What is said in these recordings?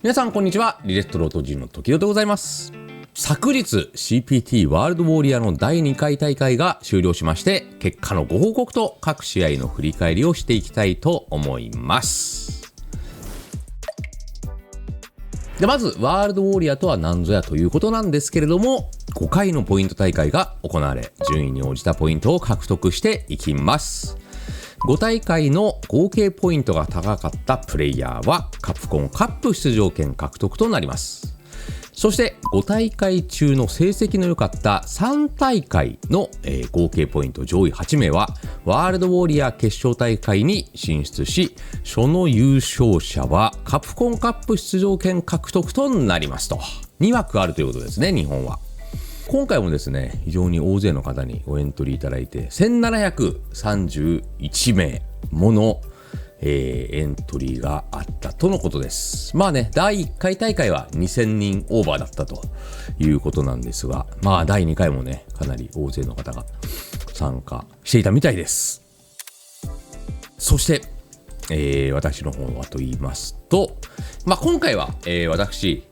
皆さんこんにちは。リレットロートジンの時々でございます。昨日 CPT ワールドウォリアの第2回大会が終了しまして、結果のご報告と各試合の振り返りをしていきたいと思います。でまずワールドウォリアとは何ぞやということなんですけれども、5回のポイント大会が行われ、順位に応じたポイントを獲得していきます。5大会の合計ポイントが高かったプレイヤーはカプコンカップ出場権獲得となります。そして5大会中の成績の良かった3大会の合計ポイント上位8名はワールドウォリア決勝大会に進出し、その優勝者はカプコンカップ出場権獲得となりますと。2枠あるということですね、日本は。今回もですね、非常に大勢の方にごエントリーいただいて、1731名もの、エントリーがあったとのことです。まあね、第1回大会は2000人オーバーだったということなんですが、まあ第2回もね、かなり大勢の方が参加していたみたいです。そして、私の方はと言いますと、まあ今回は、私、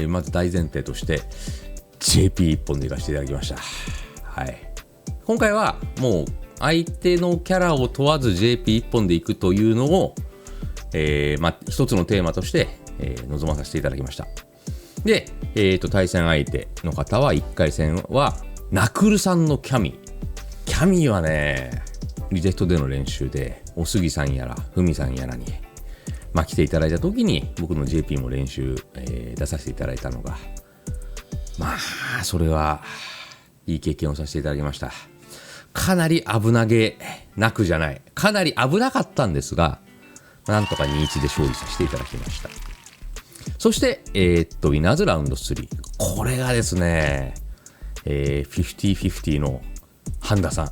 まず大前提として、JP 一本でいかせていただきました。はい。今回はもう相手のキャラを問わず JP 一本でいくというのを、一つのテーマとして、臨まさせていただきました。で、対戦相手の方は1回戦はナクルさんのキャミーはね、リジェクトでの練習でおすぎさんやらふみさんやらに、来ていただいた時に僕の JP も練習、出させていただいたのが、それはいい経験をさせていただきました。かなり危なげなくじゃない。かなり危なかったんですが、なんとか 2-1 で勝利させていただきました。そして、ウィナーズラウンド3。これがですね、50-50の半田さ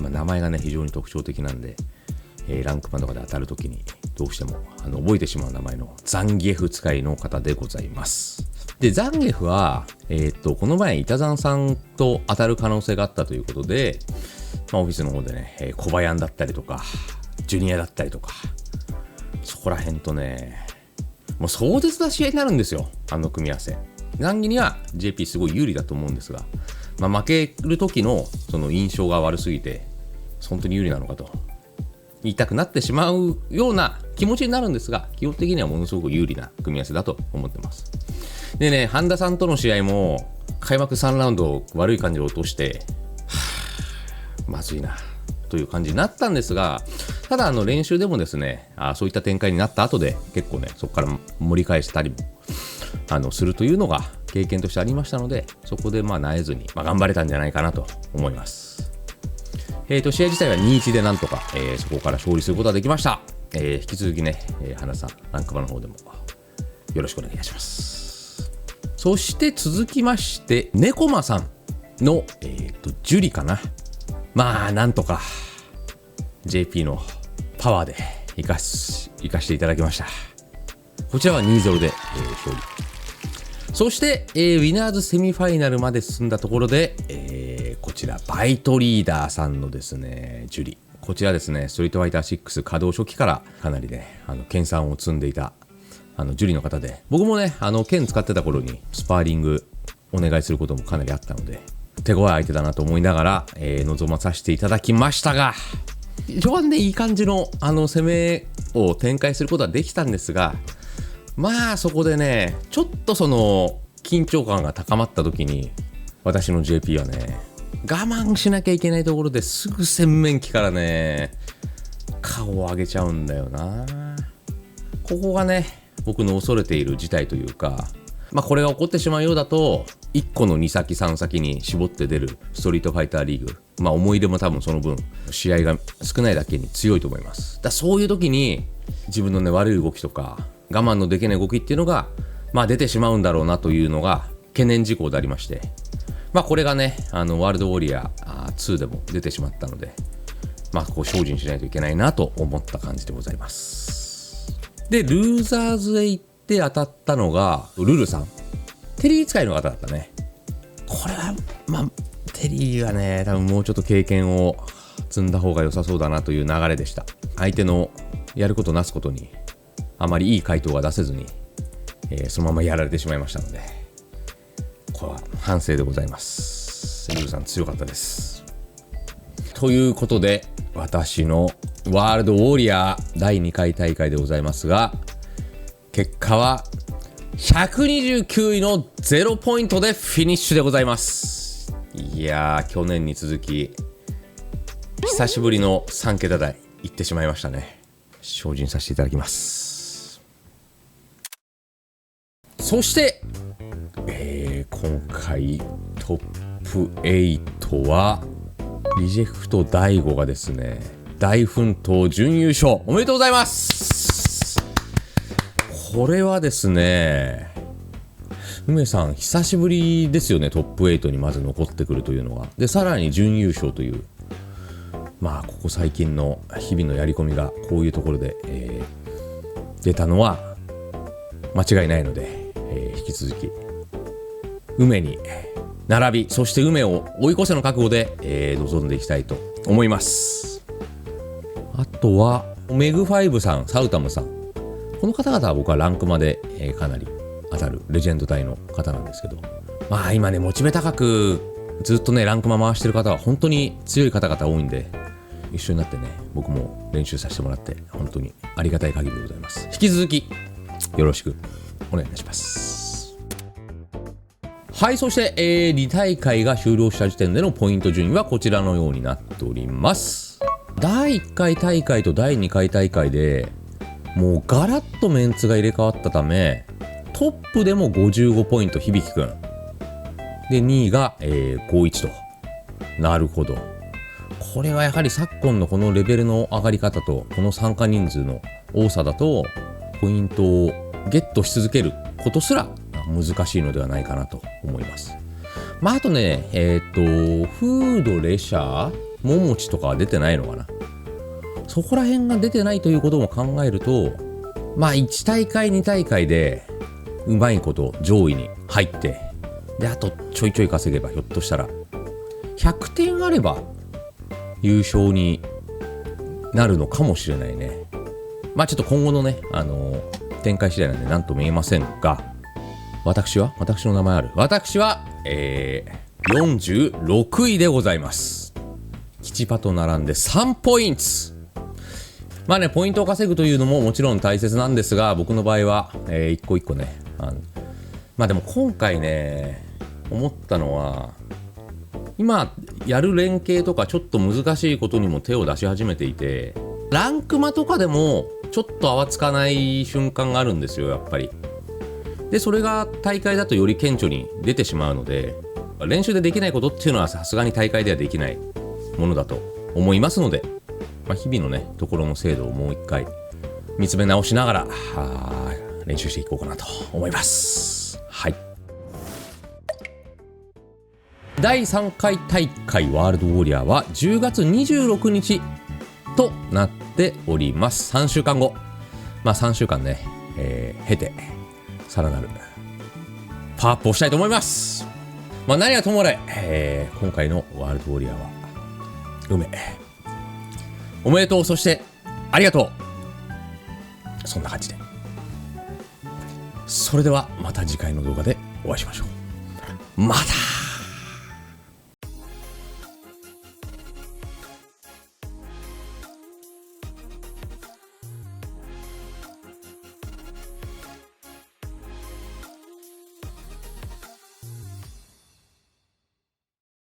ん。名前がね、非常に特徴的なんで、ランクマンとかで当たるときにどうしても覚えてしまう名前のザンギエフ使いの方でございます。で、ザンギエフは、この前、板山さんと当たる可能性があったということで、オフィスの方でね、小林だったりとか、ジュニアだったりとか、そこら辺とね、もう壮絶な試合になるんですよ、組み合わせ。ザンギには JP すごい有利だと思うんですが、負ける時のその印象が悪すぎて、本当に有利なのかと言いたくなってしまうような気持ちになるんですが、基本的にはものすごく有利な組み合わせだと思ってます。でね、半田さんとの試合も開幕3ラウンド悪い感じを落として、まずいなという感じになったんですが、ただ練習でもですね、そういった展開になった後で結構ね、そこから盛り返したりもするというのが経験としてありましたので、そこで萎えずに、頑張れたんじゃないかなと思います。試合自体は 2-1 でなんとか、そこから勝利することができました。引き続きね、花さんランクマの方でもよろしくお願いします。そして続きまして、ネコマさんの、ジュリかな。なんとか JP のパワーで生かしていただきました。こちらは 2-0 で、勝利。そして、ウィナーズセミファイナルまで進んだところで、こちらバイトリーダーさんのですね、ジュリ。こちらですね、ストリートファイター6稼働初期からかなりね、研鑽を積んでいたジュリの方で、僕もね、剣使ってた頃にスパーリングお願いすることもかなりあったので、手強い相手だなと思いながら、臨まさせていただきましたが、序盤でいい感じの攻めを展開することはできたんですが、そこでね、ちょっとその緊張感が高まった時に、私の JP はね、我慢しなきゃいけないところですぐ洗面器からね、顔を上げちゃうんだよな。ここがね、僕の恐れている事態というか、これが起こってしまうようだと1個の2先3先に絞って出るストリートファイターリーグ、思い入れも多分その分試合が少ないだけに強いと思います。そういう時に自分のね、悪い動きとか我慢のできない動きっていうのが出てしまうんだろうなというのが懸念事項でありまして、これがね、ワールドウォリアー2でも出てしまったので、こう精進しないといけないなと思った感じでございます。で、ルーザーズへ行って当たったのがルルさん、テリー使いの方だったね。これはテリーはね、多分もうちょっと経験を積んだ方が良さそうだなという流れでした。相手のやることなすことにあまりいい回答が出せずに、そのままやられてしまいましたので、これは反省でございます。ルーさん強かったです。ということで、私のワールドウォリアー第2回大会でございますが、結果は129位の0ポイントでフィニッシュでございます。いやー、去年に続き久しぶりの3桁台行ってしまいましたね。精進させていただきます。そして、今回トップ8はリジェクト大悟がですね、大奮闘準優勝おめでとうございます。これはですね、梅さん久しぶりですよね。トップ8にまず残ってくるというのは。でさらに準優勝という、まあここ最近の日々のやり込みがこういうところで、出たのは間違いないので、引き続き梅に並び、そして梅を追い越せの覚悟で、臨んでいきたいと思います。あとはメグ5さん、サウタムさん、この方々は僕はランクまで、かなり当たるレジェンド帯の方なんですけど、まあ今ねモチベ高くずっとねランクマ回してる方は本当に強い方々多いんで、一緒になってね僕も練習させてもらって本当にありがたい限りでございます。引き続きよろしくお願いいたします。はい、そして、2大会が終了した時点でのポイント順位はこちらのようになっております。第1回大会と第2回大会でもうガラッとメンツが入れ替わったため、トップでも55ポイント響くんで、2位が、51と。なるほど、これはやはり昨今のこのレベルの上がり方とこの参加人数の多さだとポイントをゲットし続けることすら難しいのではないかなと思います。まああとね、フードレシャーももちとかは出てないのかな。そこら辺が出てないということも考えると、まあ1大会2大会でうまいこと上位に入って、であとちょいちょい稼げばひょっとしたら100点あれば優勝になるのかもしれないね。まあちょっと今後のね展開次第なんで何とも言えませんが、私の名前ある私は、46位でございます。吉パと並んで3ポイント。まあね、ポイントを稼ぐというのももちろん大切なんですが、僕の場合は、一個一個ね、まあでも今回ね思ったのは、今やる連携とかちょっと難しいことにも手を出し始めていて、ランクマとかでもちょっと泡つかない瞬間があるんですよ、やっぱり。でそれが大会だとより顕著に出てしまうので、練習でできないことっていうのはさすがに大会ではできないものだと思いますので、まあ、日々のねところの精度をもう一回見つめ直しながら練習していこうかなと思います。はい、第3回大会ワールドウォリアーは10月26日となっております。3週間後、まあ3週間ね、経てさらなるパワーアップをしたいと思います。まあ何はともあれ、今回のワールドウォリアーは梅おめでとう、そしてありがとう。そんな感じで、それではまた次回の動画でお会いしましょう。また。